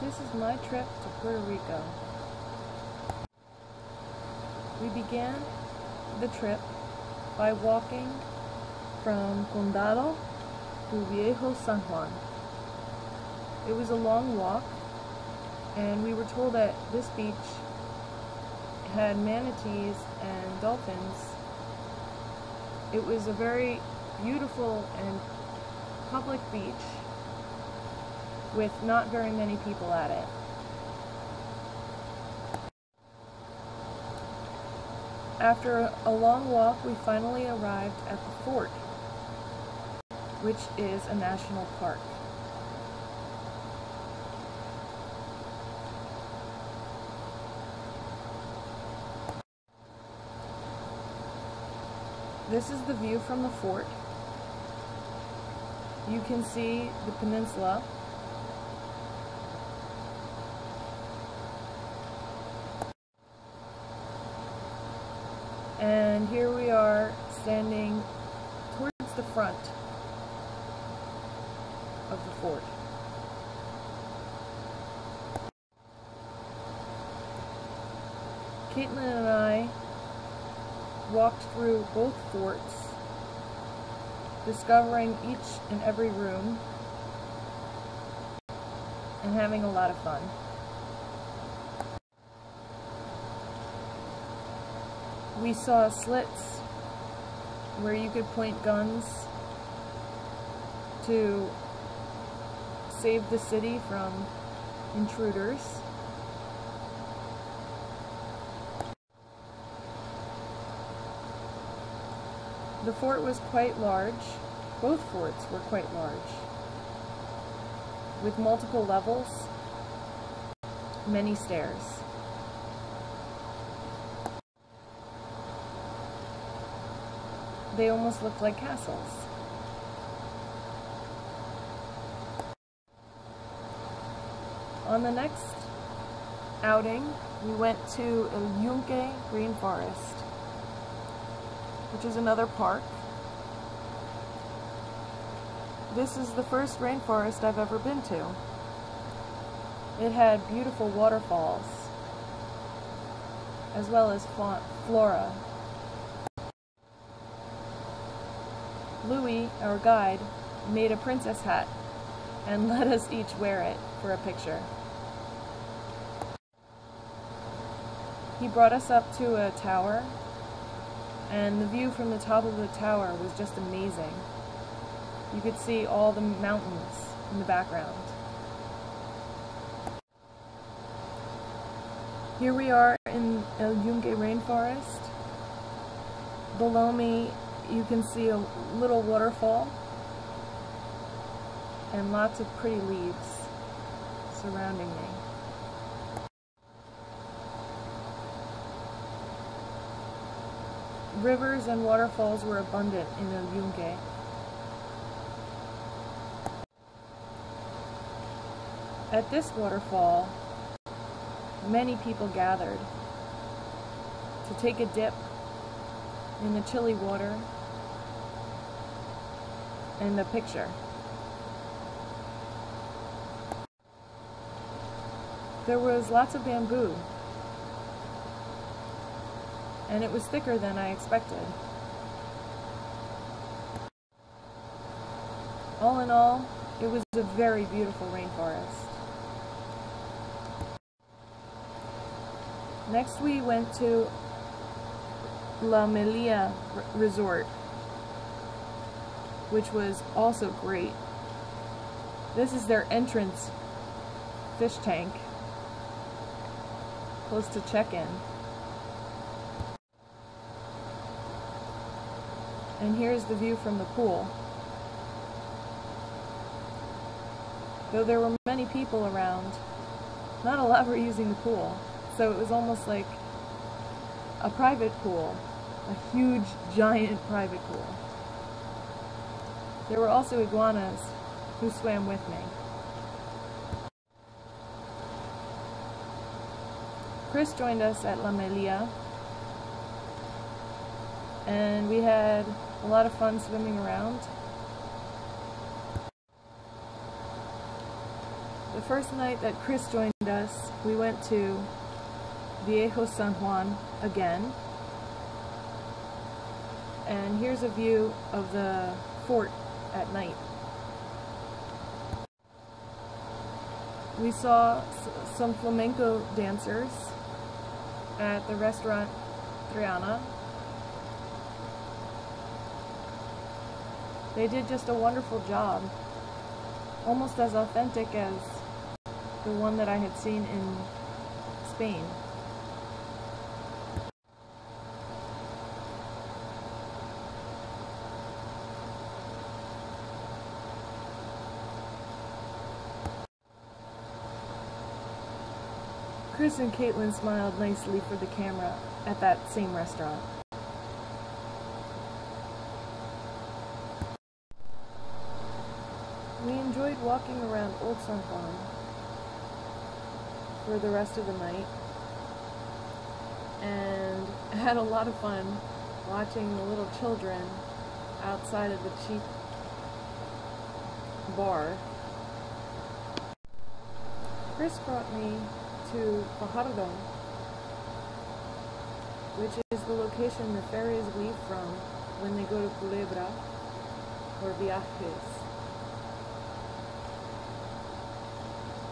This is my trip to Puerto Rico. We began the trip by walking from Condado to Viejo San Juan. It was a long walk, and we were told that this beach had manatees and dolphins. It was a very beautiful and public beach with not very many people at it. After a long walk, we finally arrived at the fort, which is a national park. This is the view from the fort. You can see the peninsula. And here we are standing towards the front of the fort. Caitlin and I walked through both forts, discovering each and every room and having a lot of fun. We saw slits where you could point guns to save the city from intruders. The fort was quite large. Both forts were quite large, with multiple levels, many stairs. They almost looked like castles. On the next outing, we went to Yunque rainforest, which is another park. This is the first rainforest I've ever been to. It had beautiful waterfalls, as well as flora. Louie, our guide, made a princess hat and let us each wear it for a picture. He brought us up to a tower, and the view from the top of the tower was just amazing. You could see all the mountains in the background. Here we are in El Yunque rainforest. Below me you can see a little waterfall and lots of pretty leaves surrounding me. Rivers and waterfalls were abundant in El Yunque. At this waterfall, many people gathered to take a dip in the chilly water and a picture. There was lots of bamboo, and it was thicker than I expected. All in all, it was a very beautiful rainforest. Next we went to Gran Melia resort, which was also great. This is their entrance fish tank, close to check-in. And here's the view from the pool. Though there were many people around, not a lot were using the pool, so it was almost like a private pool, a huge, giant private pool. There were also iguanas who swam with me. Chris joined us at La Melia, and we had a lot of fun swimming around. The first night that Chris joined us, we went to Viejo San Juan again. And here's a view of the fort at night. We saw some flamenco dancers at the restaurant Triana. They did just a wonderful job, almost as authentic as the one that I had seen in Spain. Chris and Caitlin smiled nicely for the camera at that same restaurant. We enjoyed walking around Old San Juan for the rest of the night and had a lot of fun watching the little children outside of the cheap bar. Chris brought me to Fajardo, which is the location the ferries leave from when they go to Culebra or Viajes.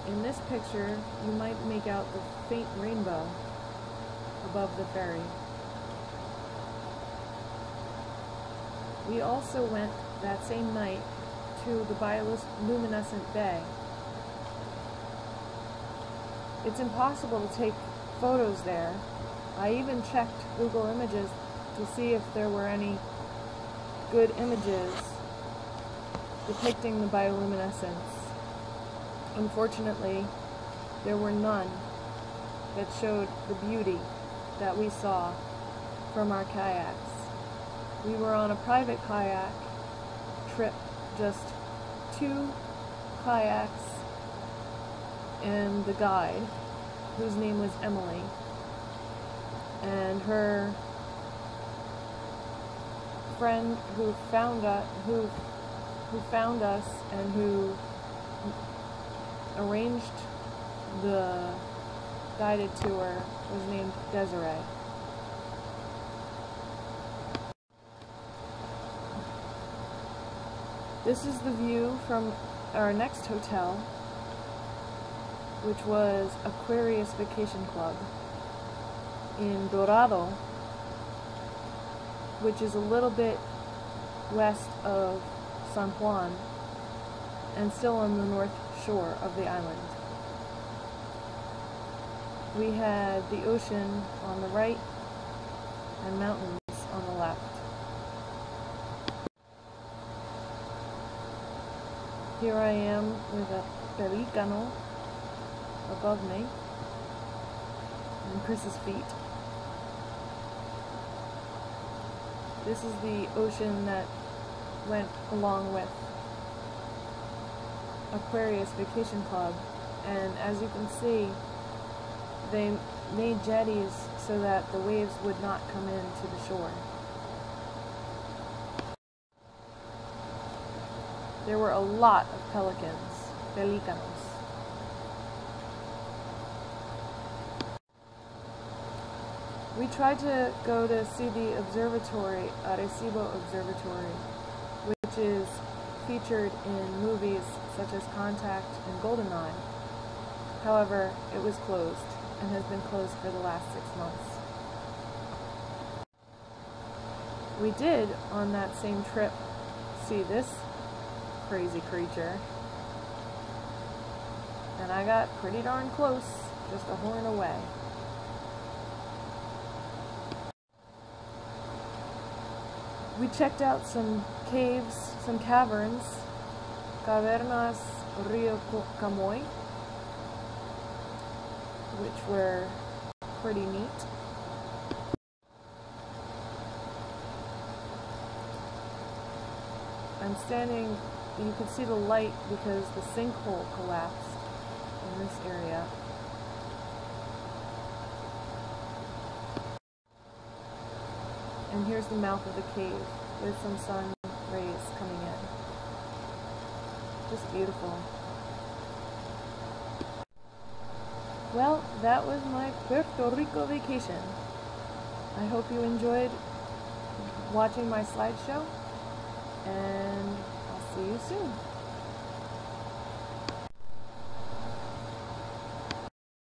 In this picture, you might make out the faint rainbow above the ferry. We also went that same night to the bioluminescent bay. It's impossible to take photos there. I even checked Google Images to see if there were any good images depicting the bioluminescence. Unfortunately, there were none that showed the beauty that we saw from our kayaks. We were on a private kayak trip, just 2 kayaks and the guide, whose name was Emily, and her friend who found us and who arranged the guided tour was named Desiree. This is the view from our next hotel, which was Aquarius Vacation Club in Dorado, which is a little bit west of San Juan and still on the north shore of the island. We had the ocean on the right and mountains on the left. Here I am with a pelicano above me and Chris's feet. This is the ocean that went along with Aquarius Vacation Club, and as you can see, they made jetties so that the waves would not come into the shore. There were a lot of pelicans, pelicanos. We tried to go to see the observatory, Arecibo Observatory, which is featured in movies such as Contact and GoldenEye. However, it was closed and has been closed for the last 6 months. We did, on that same trip, see this crazy creature, and I got pretty darn close, just a horn away. We checked out some caves, some caverns, Cavernas del Río Camuy, which were pretty neat. I'm standing, you can see the light because the sinkhole collapsed in this area. And here's the mouth of the cave with some sun rays coming in. Just beautiful. Well, that was my Puerto Rico vacation. I hope you enjoyed watching my slideshow, and I'll see you soon.